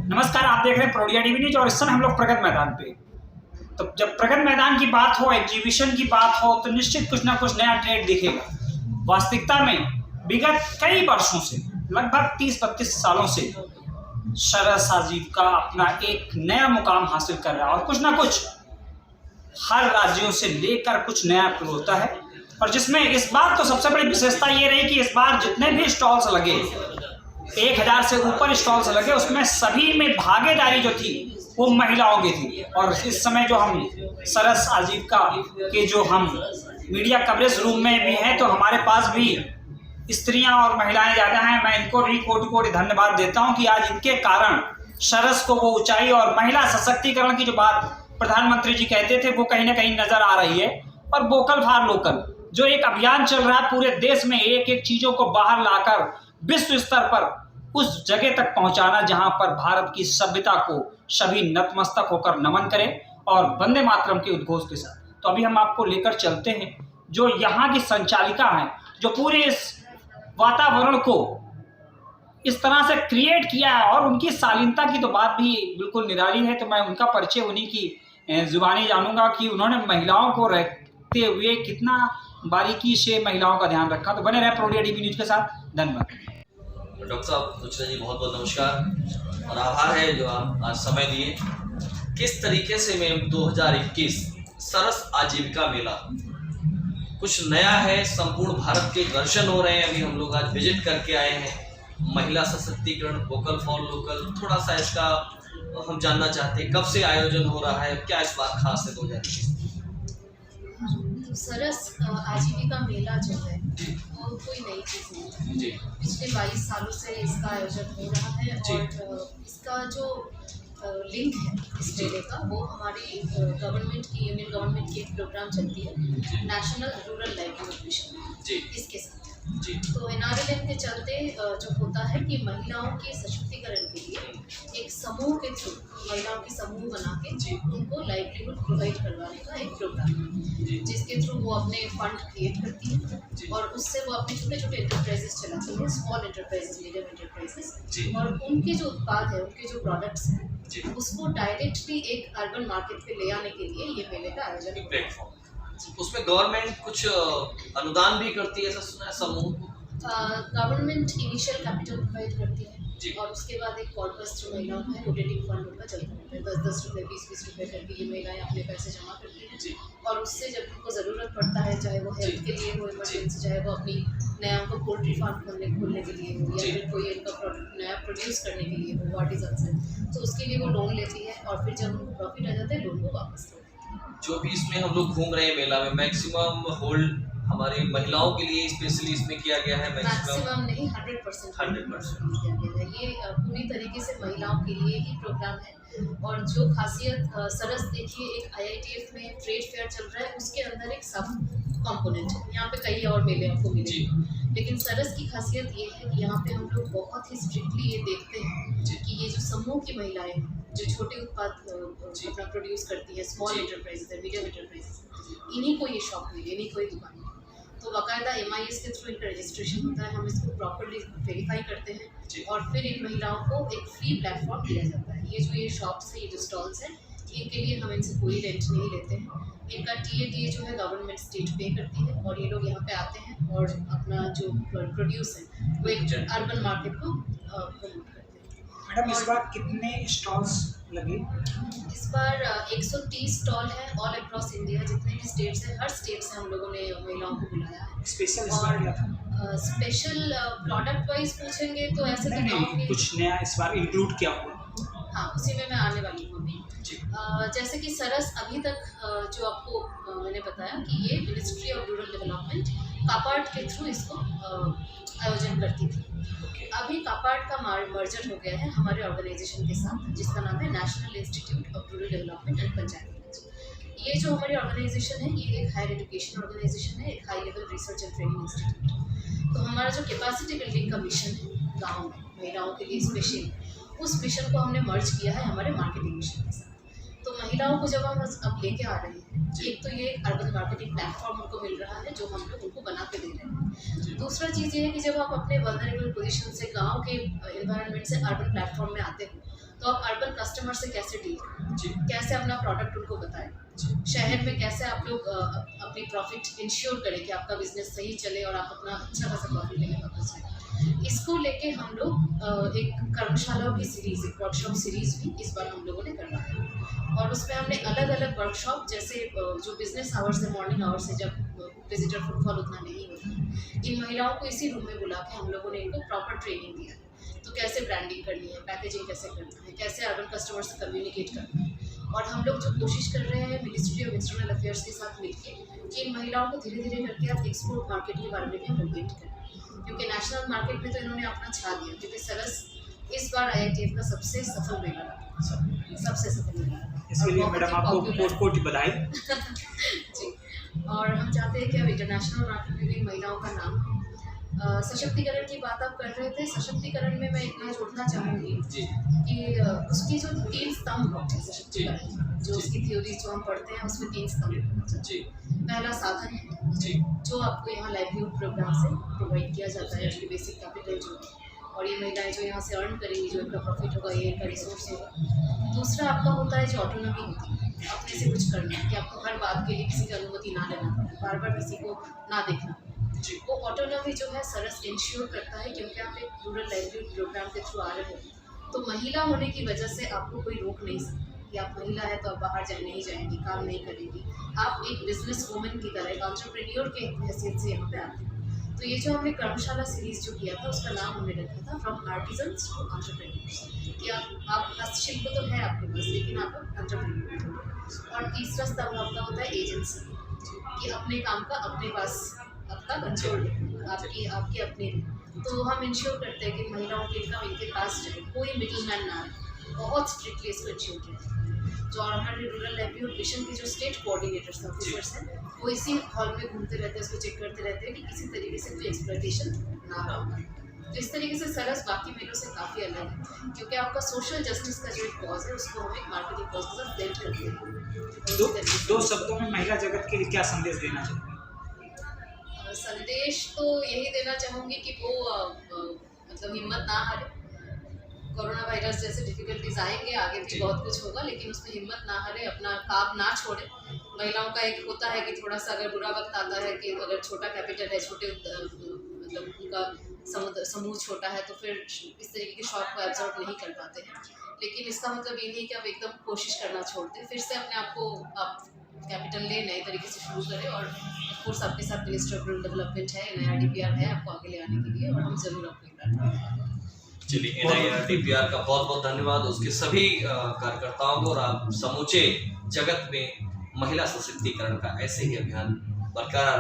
नमस्कार, आप देख रहे हैं प्रोडिया टीवी न्यूज और इस समय हम लोग प्रगति मैदान पे। तो जब प्रगति मैदान की बात हो, एग्जीबिशन की बात हो, तो निश्चित कुछ ना कुछ नया ट्रेंड दिखेगा। वास्तविकता में विगत कई वर्षों से, लगभग 30-32 सालों से सरस आजीविका अपना एक नया मुकाम हासिल कर रहा है और कुछ ना कुछ हर राज्यों से लेकर कुछ नया होता है। और जिसमें इस बार तो सबसे बड़ी विशेषता ये रही कि इस बार जितने भी स्टॉल्स लगे, 1000 से ऊपर स्टॉल्स लगे, उसमें सभी में भागीदारी जो थी वो महिलाओं की थी। और इस समय जो हम सरस आजीविका के जो हम मीडिया कवरेज रूम में भी हैं, तो हमारे पास भी स्त्रियां और महिलाएं ज़्यादा हैं। मैं इनको भी कोटि कोटि धन्यवाद देता हूं कि आज इनके कारण सरस को वो ऊंचाई और महिला सशक्तिकरण की जो बात प्रधानमंत्री जी कहते थे वो कहीं ना कहीं नजर आ रही है। और वोकल फॉर लोकल जो एक अभियान चल रहा है पूरे देश में, एक एक चीज़ों को बाहर लाकर विश्व स्तर पर उस जगह तक पहुंचाना जहां पर भारत की सभ्यता को सभी नतमस्तक होकर नमन करें और वंदे मातरम के उद्घोष के साथ। तो अभी हम आपको लेकर चलते हैं जो यहाँ की संचालिका हैं, जो पूरे इस वातावरण को इस तरह से क्रिएट किया है। और उनकी शालीनता की तो बात भी बिल्कुल निराली है। तो मैं उनका परिचय उन्हीं की जुबानी जानूंगा कि उन्होंने महिलाओं को रखते हुए कितना बारीकी से महिलाओं का ध्यान रखा। तो बने रहे प्रोडिया टीवी न्यूज के साथ। धन्यवाद। डॉक्टर साहब रुचिरा जी, बहुत बहुत नमस्कार और आभार है जो आप आज समय दिए। किस तरीके से मैम 2021 सरस आजीविका मेला कुछ नया है, संपूर्ण भारत के दर्शन हो रहे हैं। अभी हम लोग आज विजिट करके आए हैं। महिला सशक्तिकरण, वोकल फॉर लोकल, थोड़ा सा इसका हम जानना चाहते हैं, कब से आयोजन हो रहा है, क्या इस बार खास है 2021? सरस आजीविका मेला जो है वो कोई नई चीज़ नहीं है। पिछले 22 सालों से इसका आयोजन हो रहा है और इसका जो लिंक है इस मेले का वो हमारी गवर्नमेंट की, यूनियन गवर्नमेंट की एक प्रोग्राम चलती है, नेशनल रूरल लाइवलीहुड मिशन, इसके साथ। तो एनआरएलएम के चलते जो होता है कि महिलाओं के सशक्तिकरण के लिए एक समूह के थ्रू, महिलाओं की समूह बना के उनको लाइवलीहुड प्रोवाइड करवाने का एक प्रोग्राम है, जिसके थ्रू वो अपने फंड क्रिएट करती है और उससे वो अपने छोटे छोटे एंटरप्राइजेस चलाती है, स्मॉल एंटरप्राइजेस, मीडियम एंटरप्राइजेस। और उनके जो उत्पाद है, उनके जो प्रोडक्ट्स हैं, उसको डायरेक्टली एक अर्बन मार्केट पे ले आने के लिए ये मेले का आयोजन प्लेटफॉर्म। उसमें गवर्नमेंट कुछ अनुदान भी करती है, ऐसा सुना है समूह को? गवर्नमेंट इनिशियल कैपिटल प्रोवाइड करती है और उसके बाद एक कॉर्पस जो महिलाओं का है, रोटेटिंग फंड उनका चलता रहता है। 10-10 रुपये, 20-20 रुपये करके ये महिलाएं अपने पैसे जमा करती हैं और उससे जब उनको ज़रूरत पड़ता है, चाहे वो हेल्थ के लिए हो, इमरजेंसी, चाहे वो अपनी नया उनको पोल्ट्री फार्म खोलने के लिए हो या फिर कोई इनका प्रोडक्ट नया प्रोड्यूस करने के लिए हो, आर्टिजन से, तो उसके लिए वो लोन लेती है और फिर जब उनको प्रॉफिट आ जाता है लोन को वापस करती है। जो भी इसमें हम लोग घूम रहे हैं मेला में, मैक्सिमम होल्ड हमारी महिलाओं के लिए स्पेशली इसमें किया गया है। मैक्सिमम नहीं, 100% किया गया है। ये पूरी तरीके से महिलाओं के लिए ही प्रोग्राम है। और जो खासियत सरस, देखिए एक IITF में ट्रेड फेयर चल रहा है, उसके अंदर एक सब कंपोनेंट है। यहाँ पे कई और मेले आपको मिलेंगे, लेकिन सरस की खासियत ये है कि यहाँ पे हम लोग बहुत ही स्ट्रिक्टली ये देखते हैं कि ये जो समूह की महिलाएं हैं, जो छोटे उत्पाद अपना प्रोड्यूस करती है, स्मॉल एंटरप्राइजेस है, मीडियम एंटरप्राइजेस, इन्हीं को ये शॉप मिले, इन्हीं को ये दुकान मिले। तो बाकायदा MIS के थ्रू इनका रजिस्ट्रेशन होता है, हम इसको प्रॉपर्ली वेरीफाई करते हैं और फिर इन महिलाओं को एक फ्री प्लेटफॉर्म दिया जाता है। ये शॉप्स है, ये जो स्टॉल्स हैं, इनके लिए हम इनसे कोई रेंट नहीं लेते हैं। इनका TA जो है गवर्नमेंट स्टेट पे करती है और ये लोग यहाँ पे आते हैं और अपना जो प्रोड्यूस है वो एक अर्बन मार्केट को प्रमोट करते हैं। मैडम, इस बार कितने स्टॉल्स लगे? इस बार 130 स्टॉल है ऑल अक्रॉस इंडिया, जितने भी स्टेट्स हैं, हर स्टेट से हम लोगों ने महिलाओं को बुलाया है। स्पेशल इस बार क्या था? स्पेशल प्रोडक्ट वाइज पूछेंगे तो ऐसे तो नहीं, कुछ नया इस बार इंक्लूड किया हुआ? हाँ, उसी में मैं आने वाली हूँ अभी। जैसे कि सरस अभी तक जो आपको मैंने बताया कि ये मिनिस्ट्री ऑफ रूरल डेवलपमेंट कापार्ट के थ्रू इसको आयोजन करती थी। अभी कापार्ट का मर्जर हो गया है हमारे ऑर्गेनाइजेशन के साथ, जिसका नाम है national institute of rural development and Panchayati. ये जो हमारी ऑर्गेनाइजेशन है, ये एक हायर एजुकेशन ऑर्गेनाइजेशन है, एक high level research and training institute. तो हमारा जो कैपेसिटी बिल्डिंग का मिशन है गाँव में महिलाओं के लिए स्पेशल, उस मिशन को हमने मर्ज किया है हमारे मार्केटिंग मिशन के साथ। तो महिलाओं को जब हम अब लेके आ रहे हैं, एक तो ये अर्बन मार्केटिंग प्लेटफॉर्म उनको मिल रहा है जो हम लोग उनको बना के दे रहे हैं। दूसरा चीज़ ये है कि जब आप अपने वल्नरेबल पोजीशन से, गांव के एनवायरनमेंट से अर्बन प्लेटफॉर्म में आते हो, तो आप अर्बन कस्टमर से कैसे डील करें, जी कैसे अपना प्रोडक्ट उनको बताएं, शहर में कैसे आप लोग अपनी प्रॉफिट इंश्योर करें कि आपका बिजनेस सही चले और आप अपना अच्छा खासा प्रॉफिट लेके वापस जाए। इसको लेके हम लोग एक कर्मशालाओं की सीरीज, एक वर्कशॉप सीरीज भी इस बार हम लोगों ने करवाया और उसमें हमने अलग अलग वर्कशॉप, जैसे जो बिजनेस आवर्स से, मॉर्निंग आवर्स से जब विजिटर फुटफॉल उतना नहीं होता, इन महिलाओं को इसी रूम में बुला के हम लोगों ने इनको प्रॉपर ट्रेनिंग दिया। तो कैसे ब्रांडिंग करनी है, पैकेजिंग कैसे करना है, कैसे अर्बन कस्टमर से कम्युनिकेट करना है। और हम लोग जो कोशिश कर रहे हैं मिनिस्ट्री ऑफ एक्सटर्नल अफेयर्स के साथ मिलके कि इन महिलाओं को धीरे धीरे करके आप एक्सपोर्ट मार्केट के बारे में भी मोटिवेट करें, क्योंकि नेशनल मार्केट में तो इन्होंने अपना छा दिया, क्योंकि सरस इस बार IITF का सबसे सफल मेला रहा, सबसे सफल मेला रहा। इसके लिए मैडम आपको कोटि कोटि बधाई। जी, और हम चाहते हैं कि अब इंटरनेशनल मार्केट में भी महिलाओं का नाम हो। सशक्तिकरण की बात आप कर रहे थे, सशक्तिकरण में मैं इतना जोड़ना चाहूँगी जी कि उसकी जो 3 स्तंभ होते हैं सशक्तिकरण, जो उसकी थ्योरी जो हम पढ़ते हैं उसमें 3 स्तंभ होना चाहिए। जी पहला साधन है, जी जो आपको यहाँ लाइवलीहुड प्रोग्राम से प्रोवाइड किया जाता है, उसकी बेसिक कैपिटल जो है, और ये महिलाएं जो यहाँ से अर्न करेंगी, जो इनका प्रॉफिट होगा, ये इनका रिसोर्स होगा। दूसरा आपका होता है जो ऑटोनॉमी होती है, अपने से कुछ करना, कि आपको हर बात के लिए किसी की अनुमति ना लेना पड़े, बार बार किसी को ना देखना पड़े। जी वो ऑटोनॉमी जो है सरस इंश्योर करता है, क्योंकि आप एक रूरल लाइवलीहुड प्रोग्राम के थ्रू आ रहे हो, तो महिला होने की वजह से आपको कोई रोक नहीं सकता कि आप महिला है तो आप बाहर नहीं जाएंगी, काम नहीं करेंगी। आप एक बिजनेस वूमेन की तरह, एक एंटरप्रेन्योर के हैसियत से यहाँ पे आते हैं। तो ये जो हमने कर्मशाला सीरीज जो किया था, उसका नाम हमने रखा था फ्रॉम आर्टिजन्स टू एंटरप्रेन्योर्स, कि आप हस्तशिल्प तो है आपके पास, लेकिन आप एंटरप्रेन्योर हो। और तीसरा स्तंभ आपका होता है एजेंसी, कि अपने काम का अपने पास अपना कंट्रोल है, आपकी अपनी। तो हम इंश्योर करते हैं कि महिलाओं की इनकम इनके पास जाए, कोई मिडिल मैन ना रहे, बहुत स्ट्रिक्टली इसको इंश्योर किया है। जो हमारे रूरल लाइवलीहुड मिशन के जो स्टेट कोऑर्डिनेटर्स ऑफिसर्स हैं, वो इसी हॉल में घूमते रहते हैं, उसको चेक करते रहते हैं कि किसी तरीके से कोई एक्सप्लॉयटेशन ना हो। तो इस तरीके से सरस बाकी मेलों से काफ़ी अलग है, क्योंकि आपका सोशल जस्टिस का जो एक कॉज है, उसको हम एक मार्केटिंग कॉज के साथ ब्लेंड करते हैं। दो शब्दों में महिला जगत के लिए क्या संदेश देना चाहिए? संदेश तो यही देना चाहूँगी कि वो मतलब हिम्मत ना हारे। कोरोना वायरस जैसे डिफिकल्टीज आएंगे, आगे भी बहुत कुछ होगा, लेकिन उसमें हिम्मत ना हारे, अपना काम ना छोड़े। महिलाओं का एक होता है कि थोड़ा सा अगर बुरा वक्त आता है, कि अगर छोटा कैपिटल है, छोटे मतलब उनका समूह छोटा है, तो फिर इस तरीके के शॉक को एब्जॉर्ब नहीं कर पाते हैं। लेकिन इसका मतलब ये नहीं कि आप एकदम कोशिश करना छोड़ दें, फिर से अपने आप को आप कैपिटल ले नए तरीके से शुरू करें। और ऑफकोर्स आपके साथ मिनिस्टर ऑफ रूरल डेवलपमेंट है, नया DPR है आपको आगे ले आने के लिए, और हम ज़रूर आपको प्रार्थना। चलिए, NIRDPR का बहुत बहुत धन्यवाद, उसके सभी कार्यकर्ताओं को, और आप समूचे जगत में महिला सशक्तिकरण का ऐसे ही अभियान बरकरार